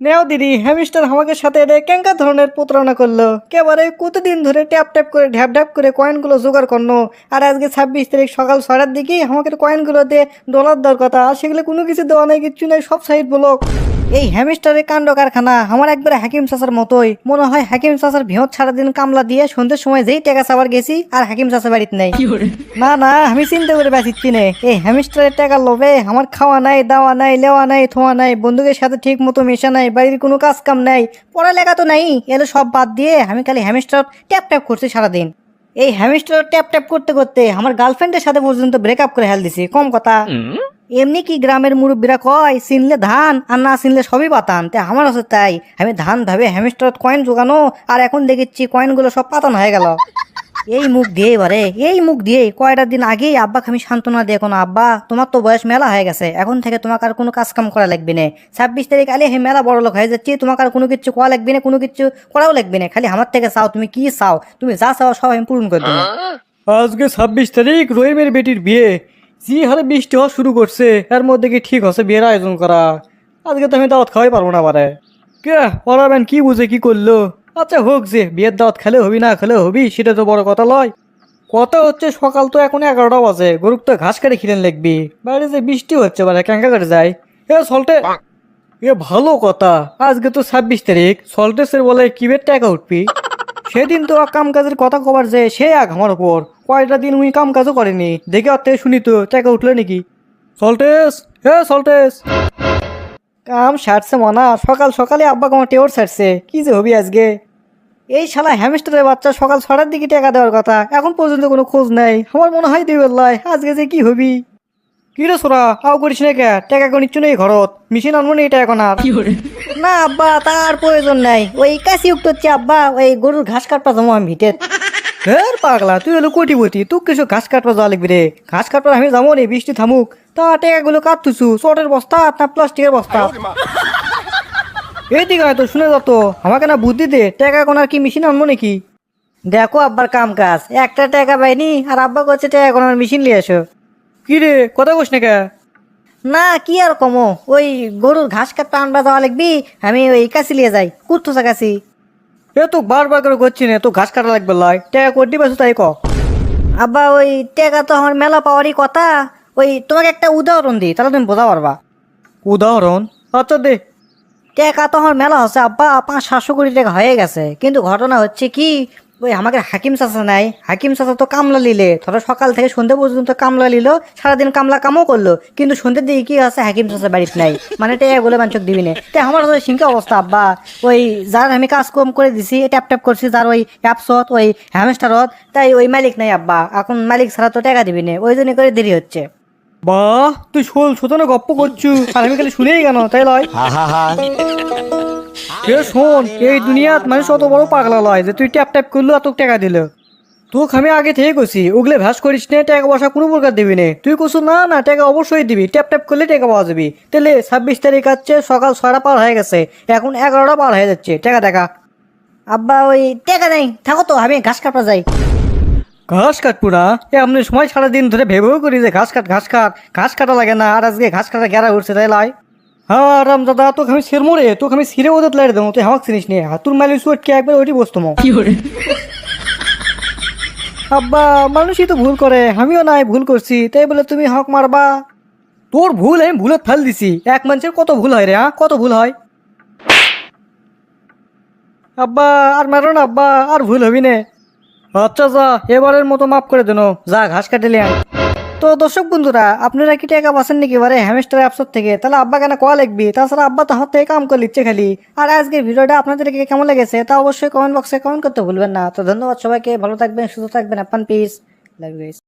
নেও দিদি, হ্যামস্টার আমাকে সাথে রে কেঙ্কা ধরনের প্রতারণা করলো। কেবারে কতদিন ধরে ট্যাপ ট্যাপ করে ঢ্যাপ ঢ্যাপ করে কয়েনগুলো জোগাড় করলো, আর আজকে 26 তারিখ সকাল 6টার দিকে আমাকে কয়েনগুলো দিয়ে ডলার দেওয়ার কথা, আর সেগুলো কোনো কিছু দেওয়া নাই, কিচ্ছু নাই, সব সাইড ব্লক। এই হ্যামস্টারের কাণ্ড কারখানা আমার একবারে হাকিম চাচার মতোই মনে হয়। হাকিম চাচার ভিহত সারাদিন কামলা দিয়ে সন্ধ্যের সময় যেই টাকা চাবার গেছি আর হাকিম চাচা বাড়িতে নাই। না না, আমি চিন্তা করে বাঁচিচ্ছি না। এই হ্যামস্টারের টাকার লোভে আমার খাওয়া নাই, দাওয়া নাই, লেওয়া নাই, থোয়া নাই, বন্ধুদের সাথে ঠিক মতো মেশা নাই, বাড়ির কোনো কাজ কাম নাই, পড়ালেখা তো নাই, এলো সব বাদ দিয়ে আমি খালি হ্যামস্টার ট্যাপ ট্যাপ করছি সারাদিন। এই হ্যামস্টার ট্যাপ ট্যাপ করতে করতে আমার গার্লফ্রেন্ডের সাথে পর্যন্ত ব্রেকআপ করে হেল দিছি। কম কথা, এমনি কি গ্রামের মুরব্বীরা কয় চিনলে ধান আর না চিনলে সবই পাতান, তাই আমার আছে তাই আমি ধান ভাবে হ্যামস্টার কয়েন জোগানো, আর এখন দেখেছি কয়েনগুলো সব পাতান হয়ে গেল। এই মুখ দিয়ে এবারে এই মুখ দিয়ে কয়টা দিন আগেই আব্বাকে আমি সান্ত্বনা দিয়ে কোনো, আব্বা তোমার তো বয়স মেলা হয়ে গেছে, এখন থেকে তোমাকে আর কোনো কাজ কাম করা লাগবে না, 26 তারিখ আলে হে মেলা বড় লোক হয়ে যাচ্ছি, তোমাকে আর কোনো কিছু করা লাগবে না, কোনো কিছু করাও লাগবে না, খালি আমার থেকে চাও, তুমি কি চাও, তুমি যা চাও সব আমি পূরণ করে দেবো। আজকে 26 তারিখ রহিমের বেটির বিয়ে, যে হারে বৃষ্টি হওয়া শুরু করছে, এর মধ্যে কি ঠিক হচ্ছে বিয়ের আয়োজন করা? আজকে তো আমি দাওয়াত খাওয়াই পারবো না বারে। কে পড়াবেন কি বুঝে কি করলো? আচ্ছা হোক, যে বিয়ের দাওয়াত খেলে হবি না খেলে হবি সেটা তো বড় কথা লয়। কথা হচ্ছে সকাল তো এখন 11টা বাজে, গরুক তো ঘাস কাটে খিলেন লাগবি, বাইরে যে বৃষ্টি হচ্ছে বারে ক্যাঙ্কা করে যায়। এ সল্টে, এ ভালো কথা, আজকে তো 26 তারিখ, সল্টেসের বলে কিবের টাকা উঠবি। সেদিন তো কাম কাজের কথা কবার যে সে আগ আমার উপর, কয়টা দিন উনি কাম কাজও করেনি, দেখে অর্থে শুনি তো টাকা উঠলো নাকি। সল্টেস, হে সল্টেস, কাম সারছে মানা, সকাল সকালে আব্বা আমার টেওর সারছে, কি যে হবি আজকে। এই শালা হ্যামস্টারের বাচ্চা সকাল 6টার দিকে টাকা দেওয়ার কথা, এখন পর্যন্ত কোনো খোঁজ নাই, আমার মনে হয় দিবে লাই, আজকে যে কি হবি। কি রে সোরা, হাও করিস না কে, টাকা কোনো নিচ্ছ নেই ঘরত, মেশিন আনবো না এটা এখন আর। না আব্বা, তার প্রয়োজন নাই, ওই কাশি উক্ত হচ্ছে আব্বা, ওই গরুর ঘাস কাটপা জমা আমি ভিটের। হ্যাঁ পাগলা, তুই হলো কোটিপতি, তুই কিছু ঘাস কাটপা যাওয়া লাগবি রে, ঘাস কাটপা আমি যাবো নি, বৃষ্টি থামুক। তা টাকাগুলো কাটতুছু চটের বস্তা না প্লাস্টিকের বস্তা? এইদিকে হয়তো শুনে যাতো, আমাকে না বুদ্ধি দে, টাকা কোনার কি মেশিন আনবো নাকি? দেখো আব্বার কাম কাজ, একটা টাকা পাইনি আর আব্বা করছে টাকা কোনার মেশিন নিয়ে এসো। কি রে কথা কইস না কে? না কি আর কমো, ওই গরুর ঘাস কাটতে আনবা যাওয়া লাগবি, আমি ওই কাশি লিয়ে যাই, কুর্তুসা কাশি। এ তো বারবার করে করছি না, তো ঘাস কাটা লাগবে লাই, টাকা কোটি পাইছো তাই ক। আব্বা ওই টাকা তো আমার মেলা পাওয়ারই কথা, ওই তোমাকে একটা উদাহরণ দিই তাহলে তুমি বোঝা পারবা। উদাহরণ? আচ্ছা দে। টাকা তো আমার মেলা হচ্ছে আব্বা, 500-700 কোটি টাকা হয়ে গেছে, কিন্তু ঘটনা হচ্ছে কি, ওই আমাকে হাকিম চাচা নাই, হাকিম চাচা তো কামলা লিলে, ধরো সকাল থেকে সন্ধ্যে পর্যন্ত কামলা লিল, সারাদিন কামলা কামও করলো, কিন্তু সন্ধ্যের দিকে কি আছে, হাকিম চাচা বাড়িতে নাই, মানে টাকা বলে মানচক দিবি না, তাই আমার তো সিংকা অবস্থা আব্বা। ওই যার আমি কাজ কম করে দিছি, ট্যাপ ট্যাপ করছি যার ওই অ্যাপসত, ওই হ্যামস্টারত, তাই ওই মালিক নাই আব্বা, এখন মালিক ছাড়া তো টাকা দিবি না, ওই জন্য করে দেরি হচ্ছে। বাহ, তুই শোল শোধনে গপ্প করছু আর আমি খালি শুনেই কেন তাই লয়। শোন, এই দুনিয়াত মানুষ অত বড় পাগলা লয় যে তুই ট্যাপ ট্যাপ করলো আর তোকে টাকা দিল। তোকে আমি আগে থেকে কছি ওগুলো ভ্যাস করিস না, টাকা পয়সা কোনো প্রকার দিবি না, তুই কছু না না টাকা অবশ্যই দিবি, ট্যাপ ট্যাপ করলে টাকা পাওয়া যাবি। তাহলে 26 তারিখ আছে, সকাল 6টা পার হয়ে গেছে, এখন 11টা পার হয়ে যাচ্ছে, টাকা টাকা। আব্বা ওই টাকা নেই, থাকো তো আমি ঘাস কাটা যাই। ঘাস কাটবো না? এমনি সময় সারাদিন ধরে ভেবেও করি যে ঘাস কাট ঘাস কাট, ঘাস কাটা লাগে না, আর আজকে ঘাস কাটা গেরা উঠছে তাই লাই। হ্যাঁ রাম দাদা, তোকে আমি ছেড় মোড়ে, তোকে আমি ছিঁড়ে ওদের লাইট দেবো, তুই হামাক চিনিস নিয়ে হাতুর মাইলি সুটকে একবার ওইটি বসতো। আব্বা মানুষই তো ভুল করে, আমিও নাই ভুল করছি, তাই বলে তুমি হক মারবা? তোর ভুল আমি ভুলত ফেল দিছি, এক মানুষের কত ভুল হয় রে, হ্যাঁ কত ভুল হয়। আব্বা আর মারো না আব্বা, আর ভুল হবি না। আচ্ছা যা, এবারের মতো মাফ করে দেন, যা ঘাস কাটিলে আয়। তো দর্শক বন্ধুরা, আপনারা কি টাকা পাচ্ছেন নাকি এবারে হ্যামস্টার অ্যাপস থেকে? তাহলে আব্বা কেন কল লিখবি, তাছাড়া আব্বা তো হাত থেকে কাম করে লিখছে খালি। আর আজকের ভিডিওটা আপনাদেরকে কেমন লেগেছে তা অবশ্যই কমেন্ট বক্সে কমেন্ট করতে ভুলবেন না। তো ধন্যবাদ সবাইকে, ভালো থাকবেন, সুস্থ থাকবেন, আপনার পিস, লাভ ইউ গাইস।